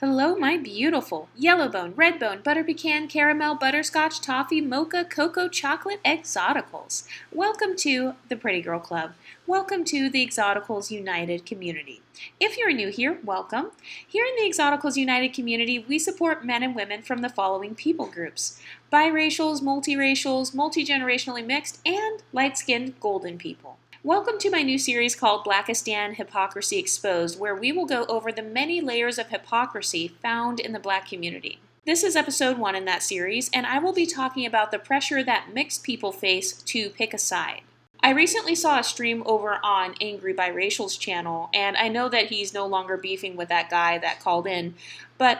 Hello, my beautiful yellowbone, redbone, butter pecan, caramel, butterscotch, toffee, mocha, cocoa, chocolate exoticals. Welcome to the Pretty Girl Club. Welcome to the Exoticals United community. If you're new here, welcome. Here in the Exoticals United community, we support men and women from the following people groups: biracials, multiracials, multi-generationally mixed, and light-skinned golden people. Welcome to my new series called Blackistan, Hypocrisy Exposed, where we will go over the many layers of hypocrisy found in the Black community. This is episode 1 in that series, and I will be talking about the pressure that mixed people face to pick a side. I recently saw a stream over on Angry Biracial's channel, and I know that he's no longer beefing with that guy that called in, but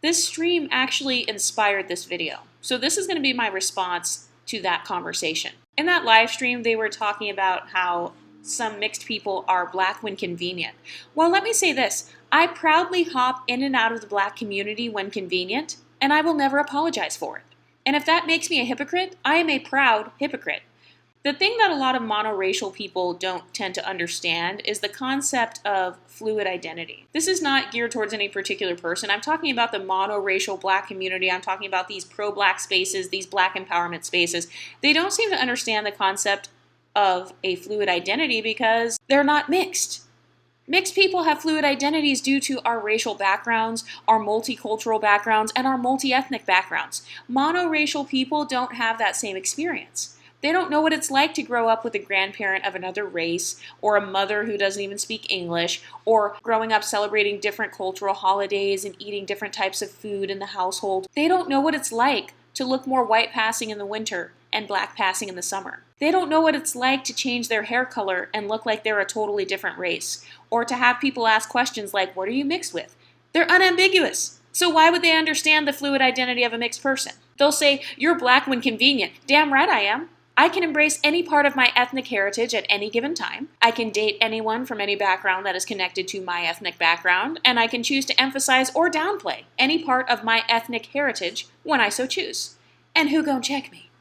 this stream actually inspired this video. So this is going to be my response to that conversation. In that live stream, they were talking about how some mixed people are Black when convenient. Well, let me say this. I proudly hop in and out of the Black community when convenient, and I will never apologize for it. And if that makes me a hypocrite, I am a proud hypocrite. The thing that a lot of monoracial people don't tend to understand is the concept of fluid identity. This is not geared towards any particular person. I'm talking about the monoracial Black community. I'm talking about these pro-Black spaces, these Black empowerment spaces. They don't seem to understand the concept of a fluid identity because they're not mixed. Mixed people have fluid identities due to our racial backgrounds, our multicultural backgrounds, and our multi-ethnic backgrounds. Monoracial people don't have that same experience. They don't know what it's like to grow up with a grandparent of another race, or a mother who doesn't even speak English, or growing up celebrating different cultural holidays and eating different types of food in the household. They don't know what it's like to look more white passing in the winter and Black passing in the summer. They don't know what it's like to change their hair color and look like they're a totally different race, or to have people ask questions like, "What are you mixed with?" They're unambiguous. So why would they understand the fluid identity of a mixed person? They'll say, "You're Black when convenient." Damn right I am. I can embrace any part of my ethnic heritage at any given time. I can date anyone from any background that is connected to my ethnic background, and I can choose to emphasize or downplay any part of my ethnic heritage when I so choose. And who gon' check me?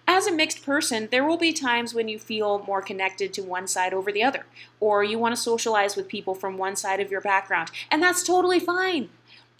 As a mixed person, there will be times when you feel more connected to one side over the other, or you want to socialize with people from one side of your background, and that's totally fine.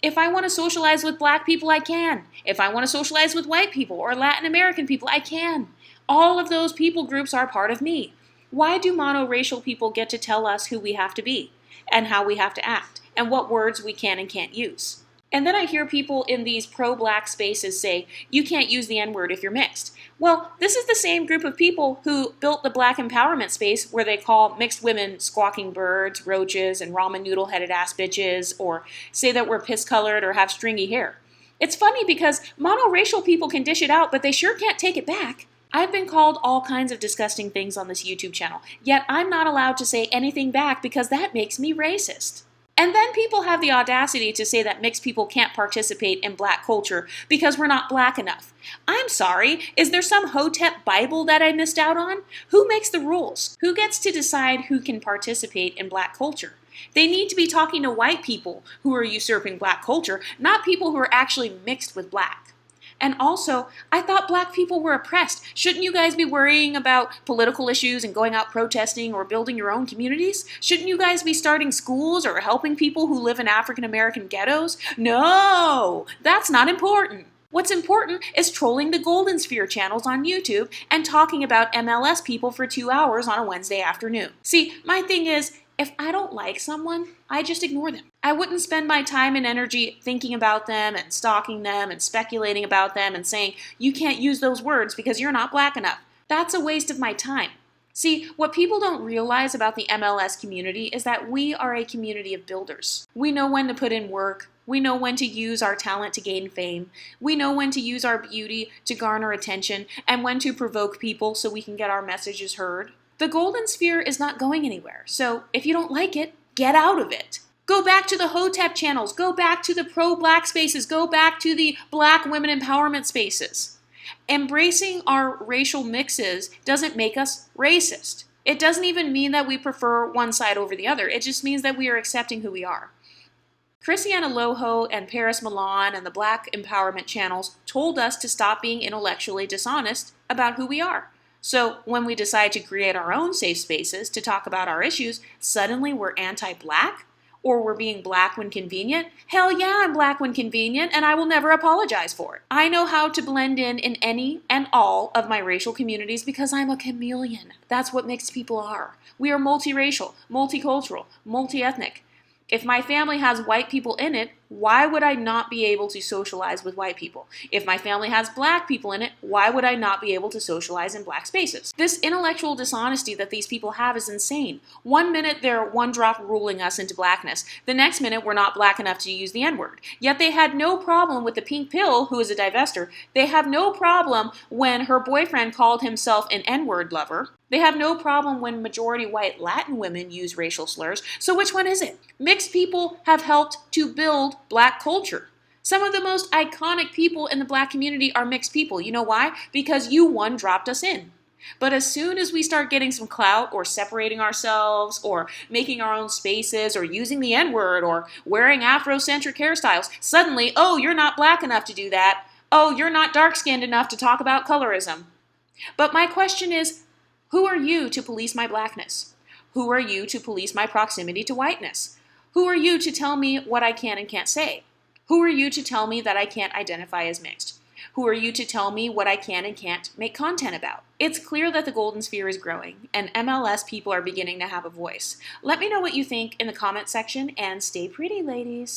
If I want to socialize with Black people, I can. If I want to socialize with white people or Latin American people, I can. All of those people groups are part of me. Why do monoracial people get to tell us who we have to be and how we have to act and what words we can and can't use? And then I hear people in these pro-Black spaces say, "You can't use the N-word if you're mixed." Well, this is the same group of people who built the Black empowerment space where they call mixed women squawking birds, roaches, and ramen noodle-headed ass bitches, or say that we're piss-colored or have stringy hair. It's funny because monoracial people can dish it out, but they sure can't take it back. I've been called all kinds of disgusting things on this YouTube channel, yet I'm not allowed to say anything back because that makes me racist. And then people have the audacity to say that mixed people can't participate in Black culture because we're not Black enough. I'm sorry, is there some Hotep Bible that I missed out on? Who makes the rules? Who gets to decide who can participate in Black culture? They need to be talking to white people who are usurping Black culture, not people who are actually mixed with Black. And also, I thought Black people were oppressed. Shouldn't you guys be worrying about political issues and going out protesting or building your own communities? Shouldn't you guys be starting schools or helping people who live in African American ghettos? No, that's not important. What's important is trolling the goldensphere channels on YouTube and talking about MLS People for 2 hours on a Wednesday afternoon. See, my thing is, if I don't like someone, I just ignore them. I wouldn't spend my time and energy thinking about them and stalking them and speculating about them and saying, "You can't use those words because you're not Black enough." That's a waste of my time. See, what people don't realize about the MLS community is that we are a community of builders. We know when to put in work. We know when to use our talent to gain fame. We know when to use our beauty to garner attention and when to provoke people so we can get our messages heard. The golden sphere is not going anywhere, so if you don't like it, get out of it. Go back to the Hotep channels, go back to the pro-Black spaces, go back to the Black women empowerment spaces. Embracing our racial mixes doesn't make us racist. It doesn't even mean that we prefer one side over the other. It just means that we are accepting who we are. Christiana Loho and Paris Milan and the Black empowerment channels told us to stop being intellectually dishonest about who we are. So when we decide to create our own safe spaces to talk about our issues, suddenly we're anti-Black? or we're being black when convenient. Hell yeah, I'm black when convenient, and I will never apologize for it. I know how to blend in any and all of my racial communities because I'm a chameleon. That's what mixed people are. We are multiracial, multicultural, multi-ethnic. If my family has white people in it, why would I not be able to socialize with white people? If my family has black people in it, why would I not be able to socialize in black spaces? This intellectual dishonesty that these people have is insane. One minute they're one drop ruling us into blackness. The next minute we're not black enough to use the N-word. Yet they had no problem with the pink pill, who is a divester. They have no problem when her boyfriend called himself an N-word lover. They have no problem when majority white Latin women use racial slurs. So which one is it? Mixed people have helped to build black culture. Some of the most iconic people in the black community are mixed people. You know why? Because you one dropped us in. But as soon as we start getting some clout or separating ourselves or making our own spaces or using the N-word or wearing Afrocentric hairstyles, suddenly, oh, you're not black enough to do that. Oh, you're not dark-skinned enough to talk about colorism. But my question is, who are you to police my blackness? Who are you to police my proximity to whiteness? Who are you to tell me what I can and can't say? Who are you to tell me that I can't identify as mixed? Who are you to tell me what I can and can't make content about? It's clear that the golden sphere is growing, and MLS people are beginning to have a voice. Let me know what you think in the comment section, and stay pretty, ladies.